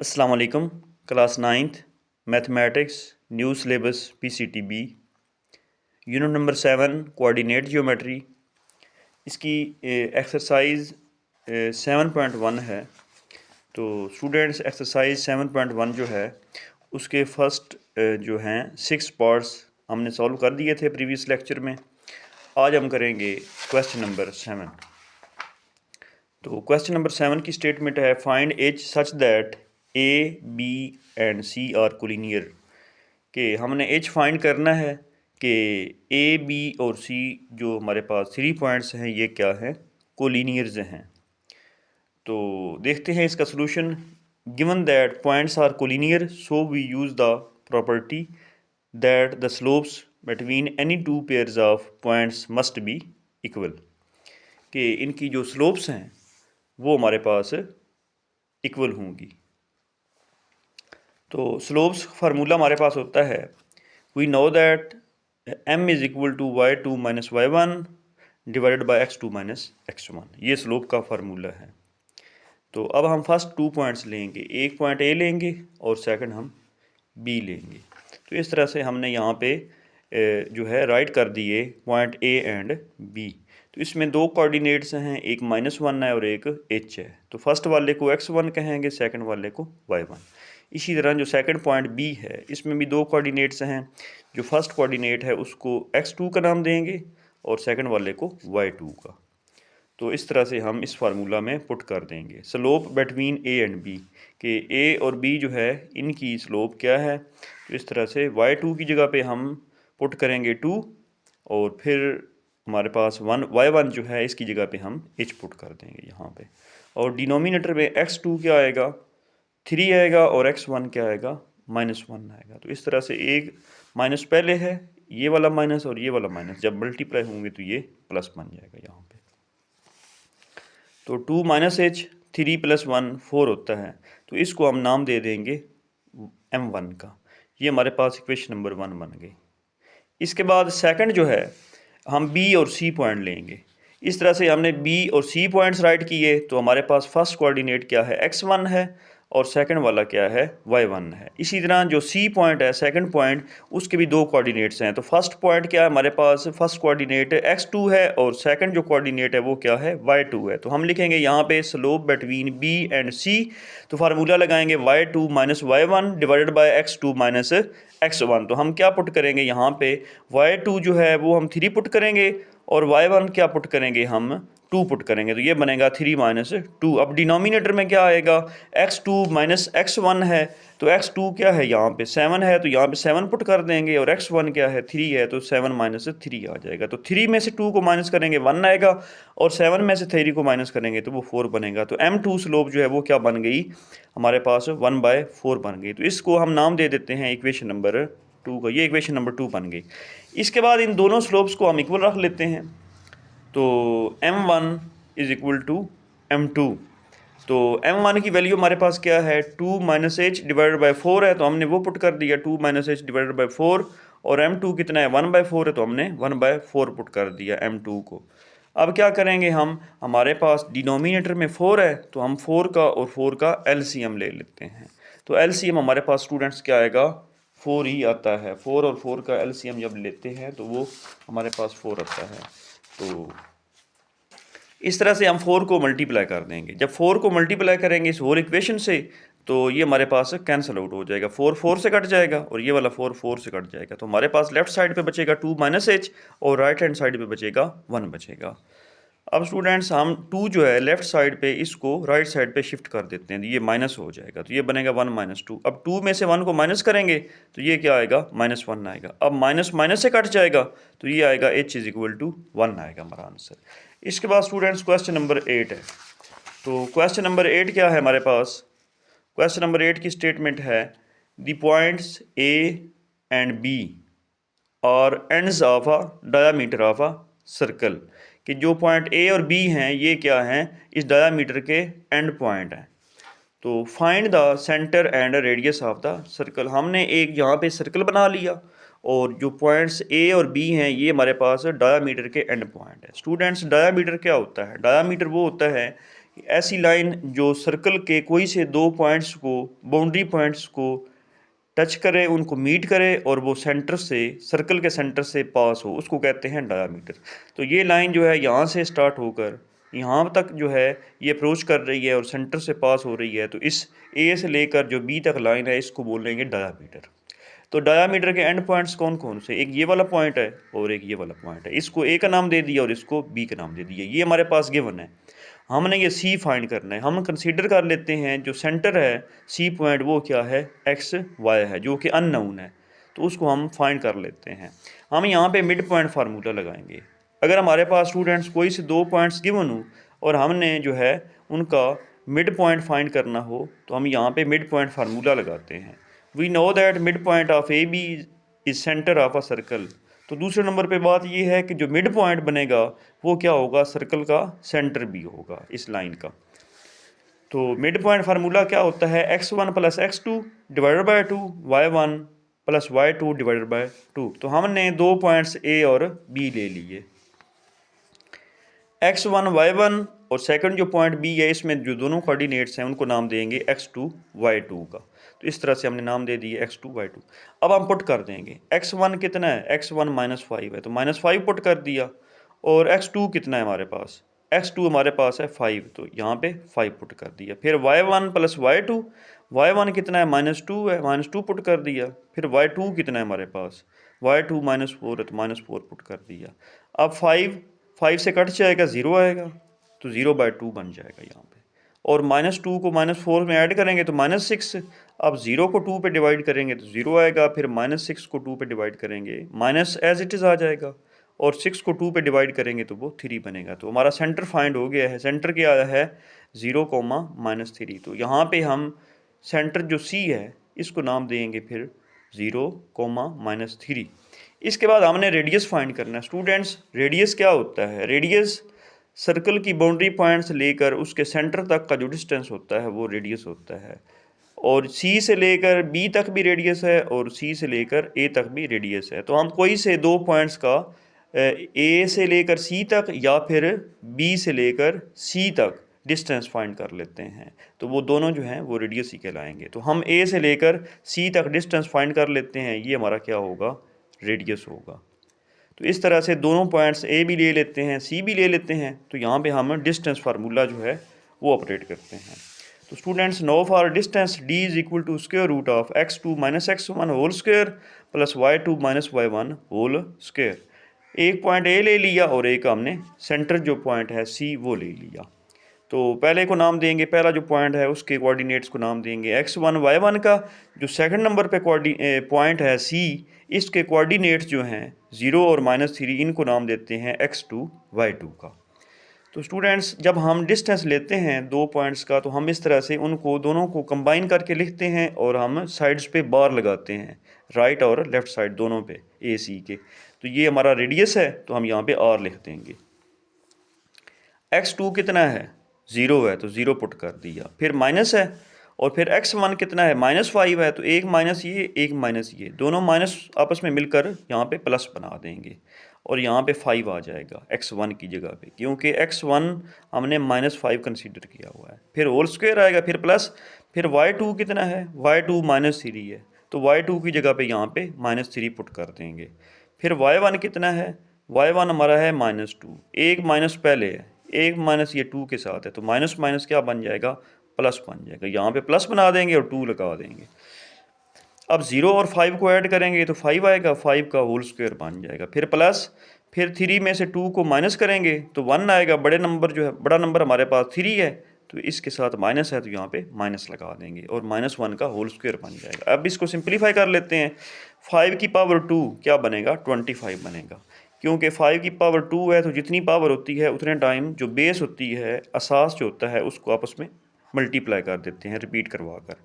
अस्सलाम वालेकुम। Class ninth mathematics new syllabus PCTB unit number 7 coordinate geometry. इसकी exercise 7.1 है। तो स्टूडेंट्स एक्सरसाइज 7.1 जो है उसके फर्स्ट जो हैं 6 पार्ट्स हमने सॉल्व कर दिए थे प्रीवियस लेक्चर में। आज हम करेंगे क्वेश्चन नंबर 7। तो क्वेश्चन नंबर 7 की स्टेटमेंट है find H such that A, B and C are collinear. कि हमने एच फाइंड करना है कि A, B और C जो हमारे पास 3 पॉइंट्स हैं ये क्या हैं, कोलिनियर्स हैं। तो देखते हैं इसका solution. Given that points are collinear so we use the property that the slopes between any two pairs of points must be equal. कि इनकी जो स्लोप्स हैं वो हमारे पास इक्वल होंगी। तो स्लोप्स फार्मूला हमारे पास होता है we know that m is equal to y2 minus y1 divided by x2 minus x1। ये स्लोप का फार्मूला है। तो अब हम फर्स्ट 2 पॉइंट्स लेंगे, एक पॉइंट A लेंगे और सेकंड हम B लेंगे। तो इस तरह से हमने यहाँ पे जो है राइट कर दिए पॉइंट A एंड B। तो इसमें दो कोऑर्डिनेट्स हैं, एक -1 है और एक h है। तो फर्स्ट वाले को x1 कहेंगे, सेकंड वाले को y1। इसी तरह जो सेकंड पॉइंट B है इसमें भी दो कोऑर्डिनेट्स हैं। जो फर्स्ट कोऑर्डिनेट है उसको x2 का नाम देंगे और सेकंड वाले को y2 का। तो इस तरह से हम इस फार्मूला में पुट कर देंगे slope between A and B कि A और B जो है इनकी स्लोप क्या है। तो इस तरह से y2 की जगह पे हम पुट करेंगे 2 और फिर हमारे पास y1 जो है इसकी जगह पे हम h पुट कर देंगे यहाँ पे। और डिनोमिनेटर में x2 क्या आएगा, 3 आएगा और x1 क्या आएगा, -1 आएगा। तो इस तरह से एक माइनस पहले है, ये वाला माइनस और ये वाला माइनस जब मल्टीप्लाई होंगे तो ये प्लस बन जाएगा यहाँ पे। तो 2 माइनस h 3 + 1 4 होता है। तो इसको हम नाम दे देंगे m1 का। ये हमारे पास इक्वेशन नंबर 1 बन गई। इसके बाद सेकंड जो है हम B और C पॉइंट लेंगे। इस तरह से हमने B और C पॉइंट्स राइट किए। तो हमारे पास फर्स्ट कोऑर्डिनेट क्या है, x1 है और सेकंड वाला क्या है, y1 है। इसी तरह जो C पॉइंट है सेकंड पॉइंट उसके भी दो कोऑर्डिनेट्स हैं। तो फर्स्ट पॉइंट क्या है हमारे पास, फर्स्ट कोऑर्डिनेट x2 है और सेकंड जो कोऑर्डिनेट है वो क्या है, y2 है। तो हम लिखेंगे यहाँ पे slope between B and C। तो फार्मूला लगाएंगे y2 minus y1 divided by x2 minus x1। तो हम क्या पुट करेंगे यहाँ पे, y2 जो है वो हम 3 पुट करेंगे और y1 क्या पुट करेंगे, हम 2 पुट करेंगे। तो ये बनेगा 3 माइनस 2। अब डिनोमिनेटर में क्या आएगा, x2 माइनस x1 है। तो x2 क्या है यहाँ पे 7 है, तो यहाँ पे 7 पुट कर देंगे और x1 क्या है 3 है, तो 7 माइनस 3 आ जाएगा। तो 3 में से 2 को माइनस करेंगे 1 आएगा और 7 में से 3 को माइनस करेंगे तो वो 4 बनेगा। तो m2 स्लोप जो है वो क्या बन गई हमारे पास, 1/4 बन गई। तो इसको हम नाम दे देते हैं इक्वेशन नंबर 2 का। ये इक्वेशन नंबर 2 बन गई। इसके बाद इन दोनों स्लोप्स को हम इक्वल रख लेते हैं। तो m1 is equal to m2। तो m1 की वैल्यू हमारे पास क्या है, 2 माइनस h डिवाइडेड बाई 4 है। तो हमने वो पुट कर दिया 2 माइनस h डिवाइडेड बाई 4। और m2 कितना है, 1/4 है, तो हमने 1/4 पुट कर दिया m2 को। अब क्या करेंगे हम, हमारे पास डिनोमिनेटर में 4 है तो हम 4 का और 4 का LCM ले लेते हैं। तो LCM हमारे पास स्टूडेंट्स क्या आएगा, 4 ही आता है। 4 और 4 का LCM जब लेते हैं तो वो हमारे पास 4 आता है। तो इस तरह से हम 4 को मल्टीप्लाई कर देंगे। जब 4 को मल्टीप्लाई करेंगे इस होल इक्वेशन से तो ये हमारे पास कैंसिल आउट हो जाएगा। 4 4 से कट जाएगा और ये वाला 4 4 से कट जाएगा। तो हमारे पास लेफ्ट साइड पे बचेगा 2 माइनस h और राइट हैंड साइड पे बचेगा 1 बचेगा। अब स्टूडेंट्स हम 2 जो है लेफ्ट साइड पे इसको राइट साइड पे शिफ्ट कर देते हैं, ये माइनस हो जाएगा। तो ये बनेगा 1 माइनस 2। अब 2 में से 1 को माइनस करेंगे तो ये क्या आएगा, -1 आएगा। अब माइनस माइनस से कट जाएगा तो ये आएगा h इज इक्वल टू 1 आएगा हमारा आंसर। इसके बाद स्टूडेंट्स क्वेश्चन नंबर 8 है। तो क्वेश्चन नंबर 8 क्या है हमारे पास, क्वेश्चन नंबर 8 की स्टेटमेंट है the points A and B और ends of a diameter of a circle. कि जो पॉइंट A और B हैं ये क्या हैं, इस डायामीटर के एंड पॉइंट हैं। तो find the centre and radius of the circle. हमने एक यहाँ पे सर्कल बना लिया और जो पॉइंट्स A और B हैं ये हमारे पास डायामीटर के एंड पॉइंट है। स्टूडेंट्स डायामीटर क्या होता है, डायामीटर वो होता है ऐसी लाइन जो सर्कल के कोई से दो पॉइंट्स को, बाउंड्री पॉइंट्स को टच करे, उनको मीट करे और वो सेंटर से, सर्कल के सेंटर से पास हो, उसको कहते हैं डायामीटर। तो ये लाइन जो है यहाँ से स्टार्ट होकर यहाँ तक जो है ये अप्रोच कर रही है और सेंटर से पास हो रही है, तो इस ए से लेकर जो बी तक लाइन है इसको बोलेंगे डायामीटर। तो डायामीटर के एंड पॉइंट्स कौन कौन से, एक ये वाला पॉइंट है और एक ये वाला पॉइंट है। इसको ए का नाम दे दिया और इसको बी का नाम दे दिया। ये हमारे पास गिवन है, हमने ये सी फाइंड करना है। हम कंसीडर कर लेते हैं जो सेंटर है सी पॉइंट वो क्या है, एक्स वाई है, जो कि अननोन है, तो उसको हम फाइंड कर लेते हैं। हम यहाँ पे मिड पॉइंट फार्मूला लगाएंगे। अगर हमारे पास स्टूडेंट्स कोई से दो पॉइंट्स गिवन हो और हमने जो है उनका मिड पॉइंट फाइंड करना हो, तो हम यहाँ पे मिड पॉइंट फार्मूला लगाते हैं। We know that mid point of A B is centre of a circle. तो दूसरे नंबर पे बात ये है कि जो मिड पॉइंट बनेगा वो क्या होगा, सर्कल का सेंटर भी होगा इस लाइन का। तो मिड पॉइंट फार्मूला क्या होता है, x1 plus x2 divided by 2, y1 plus y2 divided by 2। तो हमने दो पॉइंट्स ए और बी ले लिए, x1 y1 और सेकंड जो पॉइंट बी है इसमें जो दोनों कोऑर्डिनेट्स हैं उनको नाम देंगे x2 y2 का। तो इस तरह से हमने नाम दे दिए x2 y2। अब हम पुट कर देंगे, x1 कितना है, x1 -5 है तो -5 पुट कर दिया, और x2 कितना है हमारे पास, x2 हमारे पास है 5, तो यहाँ पे 5 पुट कर दिया। फिर y1 प्लस y2, y1 कितना है -2 है, -2 पुट कर दिया। फिर y2 कितना है हमारे पास, y2 -4 है तो -4 पुट कर दिया। अब 5 से कट जाएगा, 0 आएगा, तो 0/2 बन जाएगा यहाँ पे। और -2 को -4 में ऐड करेंगे तो -6। अब 0 को 2 पे डिवाइड करेंगे तो 0 आएगा, फिर -6 को 2 पे डिवाइड करेंगे माइनस एज इट इज़ आ जाएगा, और 6 को 2 पे डिवाइड करेंगे तो वो 3 बनेगा। तो हमारा सेंटर फाइंड हो गया है। सेंटर क्या है, 0, -3। तो यहाँ पे हम सेंटर जो सी है इसको नाम देंगे फिर 0, -3। इसके बाद हमने रेडियस फाइंड करना है। स्टूडेंट्स रेडियस क्या होता है, रेडियस सर्कल की बाउंड्री पॉइंट से लेकर उसके सेंटर तक का जो डिस्टेंस होता है वो रेडियस होता है। और सी से लेकर बी तक भी रेडियस है और सी से लेकर ए तक भी रेडियस है। तो हम कोई से दो पॉइंट्स का ए से लेकर सी तक या फिर बी से लेकर सी तक डिस्टेंस फाइंड कर लेते हैं, तो वो दोनों जो हैं वो रेडियस ही कहलाएंगे। तो हम ए से लेकर सी तक डिस्टेंस फाइंड कर लेते हैं, ये हमारा क्या होगा, रेडियस होगा। तो इस तरह से दोनों पॉइंट्स ए भी ले लेते हैं, सी भी ले लेते हैं, तो यहाँ पे हम डिस्टेंस फार्मूला जो है वो ऑपरेट करते हैं। तो students know for distance d is equal to square root of x2 - x1 whole square plus y2 - y1 whole square. एक पॉइंट ए ले लिया और एक हमने सेंटर जो पॉइंट है सी वो ले लिया। तो पहले को नाम देंगे, पहला जो पॉइंट है उसके कोऑर्डिनेट्स को नाम देंगे x1 y1 का। जो सेकंड नंबर पे पॉइंट है सी, इसके कोऑर्डिनेट्स जो हैं 0 और -3, इनको नाम देते हैं x2 y2 का। तो स्टूडेंट्स जब हम डिस्टेंस लेते हैं दो पॉइंट्स का, तो हम इस तरह से उनको दोनों को कंबाइन करके लिखते हैं और हम साइड्स पे बार लगाते हैं, राइट और लेफ़्ट साइड दोनों पे ए सी के। तो ये हमारा रेडियस है तो हम यहाँ पे आर लिख देंगे। x2 कितना है, 0 है तो 0 पुट कर दिया। फिर माइनस है, और फिर x1 कितना है, -5 है, तो एक माइनस ये एक माइनस ये, दोनों माइनस आपस में मिलकर यहाँ पे प्लस बना देंगे, और यहाँ पे 5 आ जाएगा x1 की जगह पे, क्योंकि x1 हमने -5 कंसीडर किया हुआ है। फिर होल स्क्वायर आएगा, फिर प्लस, फिर y2 कितना है, y2 -3 है, तो y2 की जगह पे यहाँ पे -3 पुट कर देंगे। फिर y1 कितना है, y1 हमारा है -2, एक माइनस पहले है, एक माइनस ये 2 के साथ है, तो माइनस माइनस क्या बन जाएगा, प्लस बन जाएगा। यहाँ पे प्लस बना देंगे और 2 लगा देंगे। अब 0 और 5 को ऐड करेंगे तो 5 आएगा, 5 का होल स्क्वायर बन जाएगा। फिर प्लस, फिर 3 में से 2 को माइनस करेंगे तो 1 आएगा। बड़े नंबर जो है, बड़ा नंबर हमारे पास 3 है, तो इसके साथ माइनस है तो यहाँ पे माइनस लगा देंगे और -1 का होल स्क्वायर बन जाएगा। अब इसको सिंप्लीफाई कर लेते हैं। 5 की पावर 2 क्या बनेगा, 25 बनेगा, क्योंकि 5 की पावर 2 है तो जितनी पावर होती है उतने टाइम जो बेस होती है, असास जो होता है, उसको आपस में मल्टीप्लाई कर देते हैं रिपीट करवा कर।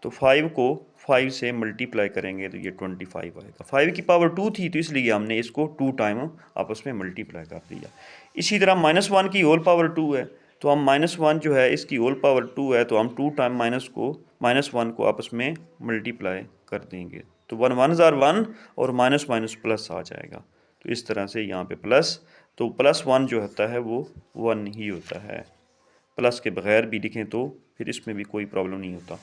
तो 5 को 5 से मल्टीप्लाई करेंगे तो ये 25 आएगा। 5 की पावर 2 थी तो इसलिए हमने इसको 2 टाइम आपस में मल्टीप्लाई कर दिया। इसी तरह -1 की होल पावर 2 है, तो हम -1 जो है इसकी होल पावर 2 है, तो हम 2 टाइम -1 को आपस में मल्टीप्लाई कर देंगे, तो 1 1 ज़ार 1 और माइनस माइनस प्लस आ जाएगा। तो इस तरह से यहाँ पे प्लस, तो +1 जो होता है वो 1 ही होता है। प्लस के बगैर भी लिखें तो फिर इसमें भी कोई प्रॉब्लम नहीं होता।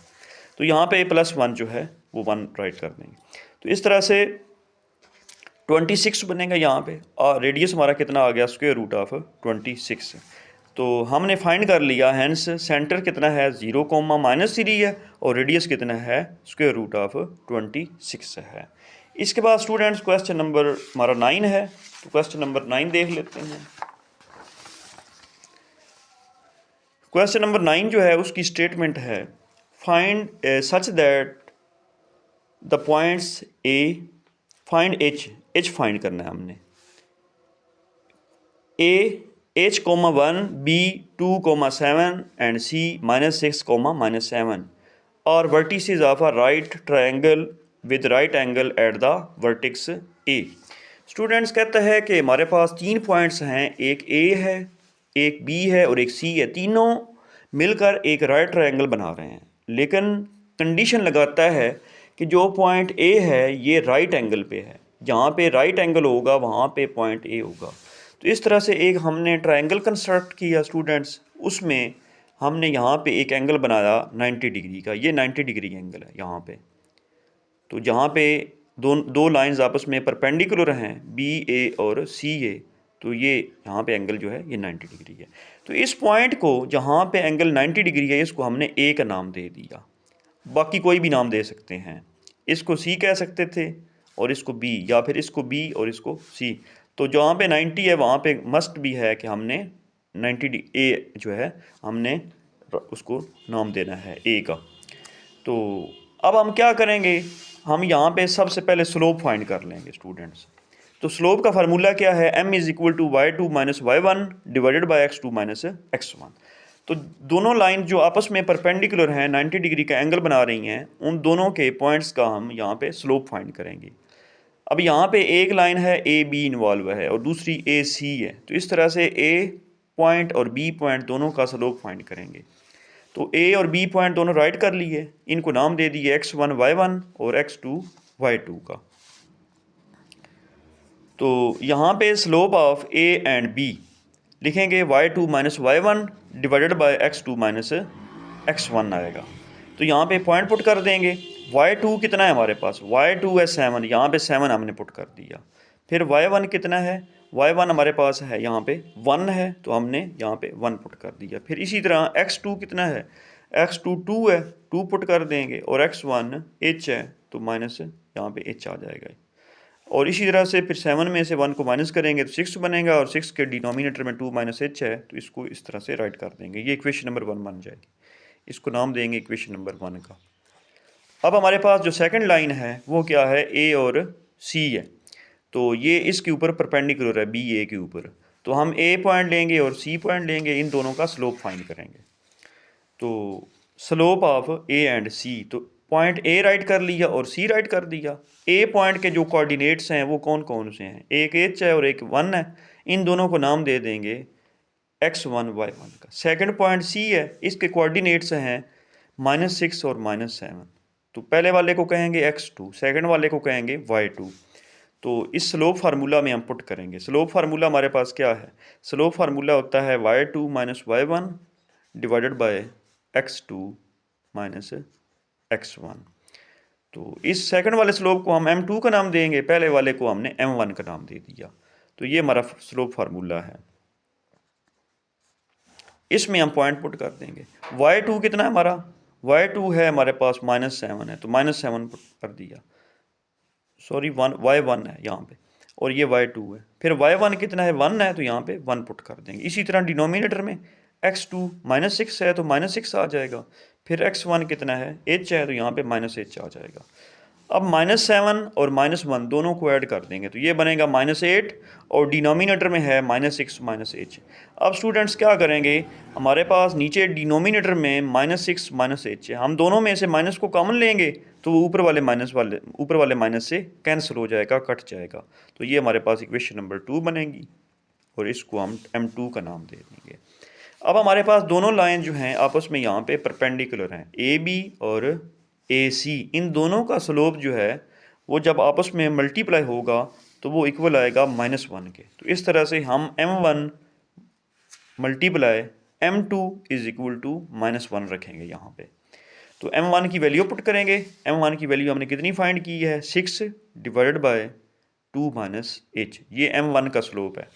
तो यहाँ पे +1 जो है वो 1 राइट कर देंगे। तो इस तरह से 26 बनेगा यहाँ पे, और रेडियस हमारा कितना आ गया, √26। तो हमने फाइंड कर लिया, हैंस सेंटर कितना है 0, -3 है, और रेडियस कितना है √26 है। इसके बाद स्टूडेंट्स क्वेश्चन नंबर हमारा 9 है, तो क्वेश्चन नंबर 9 देख लेते हैं। क्वेश्चन नंबर 9 जो है उसकी स्टेटमेंट है, find such that the points A, find H find करना है हमने, H(1), B 2,7 एंड C -6,-7 और vertices of a right triangle with right angle at the vertex A। Students कहता है कि हमारे पास 3 पॉइंट्स हैं, एक A है, एक B है और एक C है, तीनों मिलकर एक राइट ट्रायंगल बना रहे हैं, लेकिन कंडीशन लगाता है कि जो पॉइंट A है ये राइट एंगल पे है, जहाँ पे राइट एंगल होगा वहाँ पे पॉइंट A होगा। तो इस तरह से एक हमने ट्रायंगल कंस्ट्रक्ट किया स्टूडेंट्स, उसमें हमने यहाँ पे एक एंगल बनाया 90 डिग्री का, ये 90 डिग्री एंगल है यहाँ पे। तो जहाँ पे दो लाइंस आपस में परपेंडिकुलर हैं, BA और CA, तो ये यहाँ पे एंगल जो है ये 90 डिग्री है। तो इस पॉइंट को जहाँ पे एंगल 90 डिग्री है इसको हमने A का नाम दे दिया, बाकी कोई भी नाम दे सकते हैं, इसको C कह सकते थे और इसको B, या फिर इसको B और इसको C। तो जहाँ पे 90 है वहाँ पे मस्ट भी है कि हमने 90 A जो है हमने उसको नाम देना है A का। तो अब हम क्या करेंगे, हम यहाँ पे सबसे पहले स्लोप फाइंड कर लेंगे स्टूडेंट्स। तो स्लोप का फार्मूला क्या है, m = y2 - y1 divided by x2 - x1। तो दोनों लाइन जो आपस में परपेंडिकुलर हैं, 90 डिग्री का एंगल बना रही हैं, उन दोनों के पॉइंट्स का हम यहाँ पे स्लोप फाइंड करेंगे। अब यहाँ पे एक लाइन है AB इन्वॉल्व है और दूसरी AC है, तो इस तरह से A पॉइंट और B पॉइंट दोनों का स्लोप फाइंड करेंगे। तो A और B पॉइंट दोनों राइट कर लिए, इनको नाम दे दिए x1 y1 और x2 y2 का। तो यहाँ पे slope of A and B लिखेंगे y2 - y1 divided by x2 - x1 आएगा। तो यहाँ पे पॉइंट पुट कर देंगे, y2 कितना है हमारे पास, y2 है 7, यहाँ पे 7 हमने पुट कर दिया। फिर y1 कितना है, y1 हमारे पास है यहाँ पे 1 है, तो हमने यहाँ पे 1 पुट कर दिया। फिर इसी तरह x2 कितना है, x2 2 है, 2 पुट कर देंगे, और x1 h है, तो माइनस यहाँ पे h आ जाएगा। और इसी तरह से फिर 7 में से 1 को माइनस करेंगे तो 6 बनेगा, और 6 के डिनोमिनेटर में 2 - h है, तो इसको इस तरह से राइट कर देंगे। ये इक्वेशन नंबर 1 बन जाएगी, इसको नाम देंगे इक्वेशन नंबर 1 का। अब हमारे पास जो सेकंड लाइन है वो क्या है, A और C है, तो ये इसके ऊपर परपेंडिकुलर है BA के ऊपर, तो हम A पॉइंट लेंगे और C पॉइंट लेंगे, इन दोनों का स्लोप फाइंड करेंगे। तो slope of A and C, तो पॉइंट A राइट कर लिया और C राइट कर दिया। A पॉइंट के जो कोऑर्डिनेट्स हैं वो कौन कौन से हैं, एक h है और एक 1 है, इन दोनों को नाम दे देंगे x1 y1 का। सेकंड पॉइंट C है, इसके कोऑर्डिनेट्स हैं -6 और -7, तो पहले वाले को कहेंगे x2, सेकंड वाले को कहेंगे y2। तो इस स्लोप फार्मूला में हम पुट करेंगे। स्लोप फार्मूला हमारे पास क्या है, स्लोप फार्मूला होता है y2 - y1 divided by x2 - x1। तो इस सेकंड वाले स्लोप को हम m2 का नाम देंगे, पहले वाले को हमने m1 का नाम दे दिया। तो ये हमारा स्लोप फार्मूला है, इसमें हम पॉइंट पुट कर देंगे। y2 कितना है हमारा, y2 है हमारे पास -7 है, तो -7 पुट कर दिया, सॉरी y1 है यहाँ पे, और ये y2 है। फिर y1 कितना है, 1 है, तो यहाँ पे 1 पुट कर देंगे। इसी तरह डिनोमिनेटर में x2 -6 है, तो -6 आ जाएगा। फिर x1 कितना है, h है, तो यहाँ पे -h आ जाएगा। अब -7 और -1 दोनों को ऐड कर देंगे, तो ये बनेगा -8, और डिनोमिनेटर में है -6 -h। अब स्टूडेंट्स क्या करेंगे, हमारे पास नीचे डिनोमिनेटर में -6 -h है, हम दोनों में से माइनस को कॉमन लेंगे तो वो ऊपर वाले माइनस से कैंसिल हो जाएगा, कट जाएगा। तो ये हमारे पास इक्वेशन नंबर 2 बनेगी, और इसको हम m2 का नाम दे देंगे। अब हमारे पास दोनों लाइन जो हैं आपस में यहाँ पे परपेंडिकुलर हैं, AB और AC, इन दोनों का स्लोप जो है वो जब आपस में मल्टीप्लाई होगा तो वो इक्वल आएगा -1 के। तो इस तरह से हम m1 multiply m2 is equal to -1 रखेंगे यहाँ पे। तो m1 की वैल्यू पुट करेंगे। m1 की वैल्यू हमने कितनी फाइंड की है, 6 डिवाइडेड बाय 2 माइनस h, ये m1 का स्लोप है।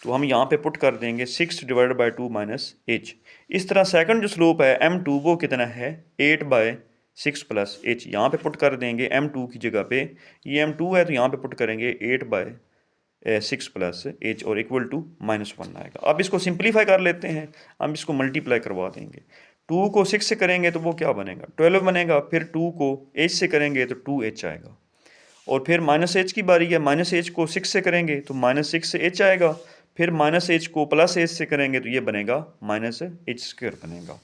तो हम यहाँ पे पुट कर देंगे 6 डिवाइडेड बाय 2 माइनस h। इस तरह सेकंड जो स्लोप है m2 वो कितना है, 8 बाय 6 प्लस h। यहाँ पे पुट कर देंगे m2 की जगह पे, ये m2 है तो यहाँ पे पुट करेंगे 8 बाय 6 प्लस h और इक्वल टू -1 आएगा। अब इसको सिंप्लीफाई कर लेते हैं, हम इसको मल्टीप्लाई करवा देंगे। 2 को 6 से करेंगे तो वो क्या बनेगा, 12 बनेगा। फिर 2 को h से करेंगे तो 2h आएगा। और फिर -h की बारी है, -h को 6 से करेंगे तो -6 से h आएगा। फिर -h को +h से करेंगे तो ये बनेगा -h² बनेगा।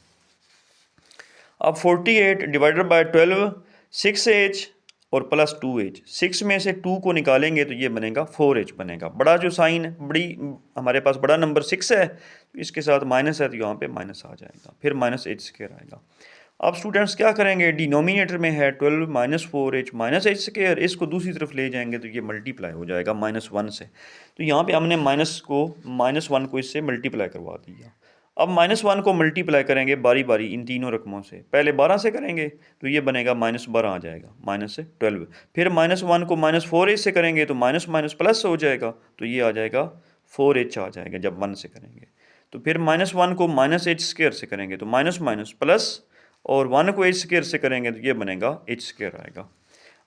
अब 48 डिवाइडेड बाय 12, 6h और प्लस 2h, 6 में से 2 को निकालेंगे तो ये बनेगा 4h बनेगा। बड़ा जो साइन बड़ी हमारे पास बड़ा नंबर 6 है तो इसके साथ माइनस है तो यहाँ पे माइनस आ जाएगा, फिर -h² आएगा। अब स्टूडेंट्स क्या करेंगे, डिनोमिनेटर में है 12 -4h -h², इसको दूसरी तरफ ले जाएंगे तो ये मल्टीप्लाई हो जाएगा -1 से। तो यहाँ पे हमने -1 को इससे मल्टीप्लाई करवा दिया। अब -1 को मल्टीप्लाई करेंगे बारी बारी इन तीनों रकमों से। पहले 12 से करेंगे तो ये बनेगा -12 आ जाएगा, -12। फिर -1 को -4h से करेंगे तो माइनस प्लस हो जाएगा, तो ये आ जाएगा 4h आ जाएगा जब 1 से करेंगे। तो फिर -1 को -h² से करेंगे तो माइनस प्लस, और 1 को h² से करेंगे तो ये बनेगा h² आएगा।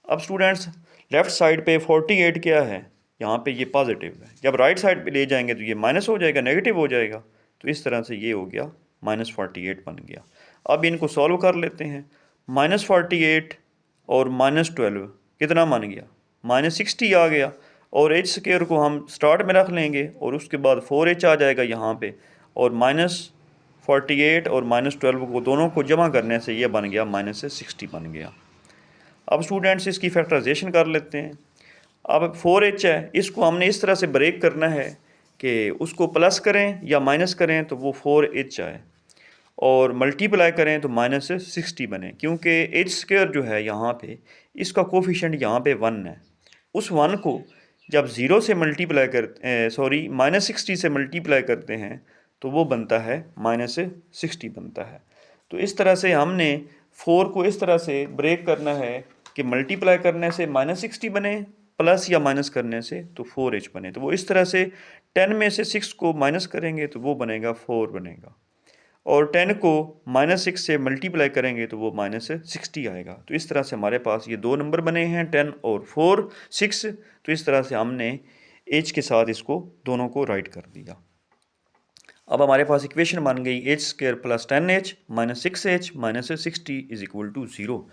अब स्टूडेंट्स लेफ्ट साइड पे 48 क्या है, यहाँ पे ये पॉजिटिव है, जब राइट साइड पे ले जाएंगे तो ये माइनस हो जाएगा, नेगेटिव हो जाएगा। तो इस तरह से ये हो गया -48 बन गया। अब इनको सॉल्व कर लेते हैं। -48 और -12 कितना बन गया, -60 आ गया। और h² को हम स्टार्ट में रख लेंगे और उसके बाद 4h आ जाएगा यहाँ पे, और -48 और -12 को दोनों को जमा करने से ये बन गया -60 बन गया। अब स्टूडेंट्स इसकी फैक्टराइजेशन कर लेते हैं। अब 4h है, इसको हमने इस तरह से ब्रेक करना है कि उसको प्लस करें या माइनस करें तो वो 4h आए, और मल्टीप्लाई करें तो -60 बने, क्योंकि h² जो है यहाँ पे इसका कोफिशिएंट यहाँ पे 1 है। उस 1 को जब 0 से मल्टीप्लाई -60 से मल्टीप्लाई करते हैं तो वो बनता है -60 बनता है। तो इस तरह से हमने 4 को इस तरह से ब्रेक करना है कि मल्टीप्लाई करने से -60 बने, प्लस या माइनस करने से तो 4h बने। तो वो इस तरह से 10 में से 6 को माइनस करेंगे तो वो बनेगा 4 बनेगा, और 10 को -6 से मल्टीप्लाई करेंगे तो वो -60 आएगा। तो इस तरह से हमारे पास ये दो नंबर बने हैं, 10 और 6। तो इस तरह से हमने h के साथ इसको दोनों को राइट कर दिया। अब हमारे पास इक्वेशन बन गई h² + 10h -6h -60 is equal to 0।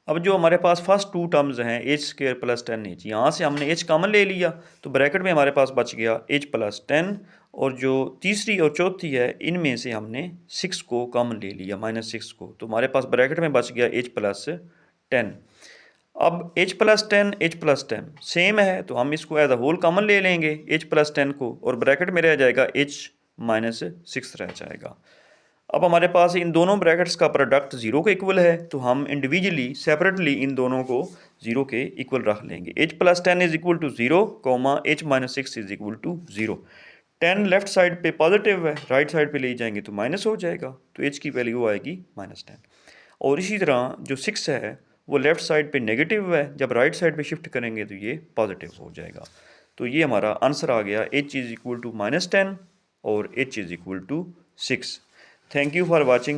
अब जो हमारे पास फर्स्ट टू टर्म्स हैं h² + 10h, यहाँ से हमने h कॉमन ले लिया तो ब्रैकेट में हमारे पास बच गया h + 10, और जो तीसरी और चौथी है इनमें से हमने 6 को कॉमन ले लिया, -6 को, तो हमारे पास ब्रैकेट में बच गया h + 10। अब h + 10 h + 10 सेम है तो हम इसको एज अ होल कॉमन ले लेंगे h + 10 को, और ब्रैकेट में रह जाएगा h - 6 रह जाएगा। अब हमारे पास इन दोनों ब्रैकेट्स का प्रोडक्ट 0 के इक्वल है, तो हम इंडिविजुअली सेपरेटली इन दोनों को 0 के इक्वल रख लेंगे। h + 10 is equal to 0, h - 6 is equal to 0। 10 left side पे पॉजिटिव है, राइट साइड पे ले जाएंगे तो माइनस हो जाएगा, तो h की वैल्यू आएगी -10। और इसी तरह जो 6 है वो लेफ्ट साइड पे नेगेटिव है, जब राइट साइड पे शिफ्ट करेंगे तो ये पॉजिटिव हो जाएगा। तो ये हमारा आंसर आ गया, h इज इक्वल टू -10 और h is equal to 6। Thank you for watching.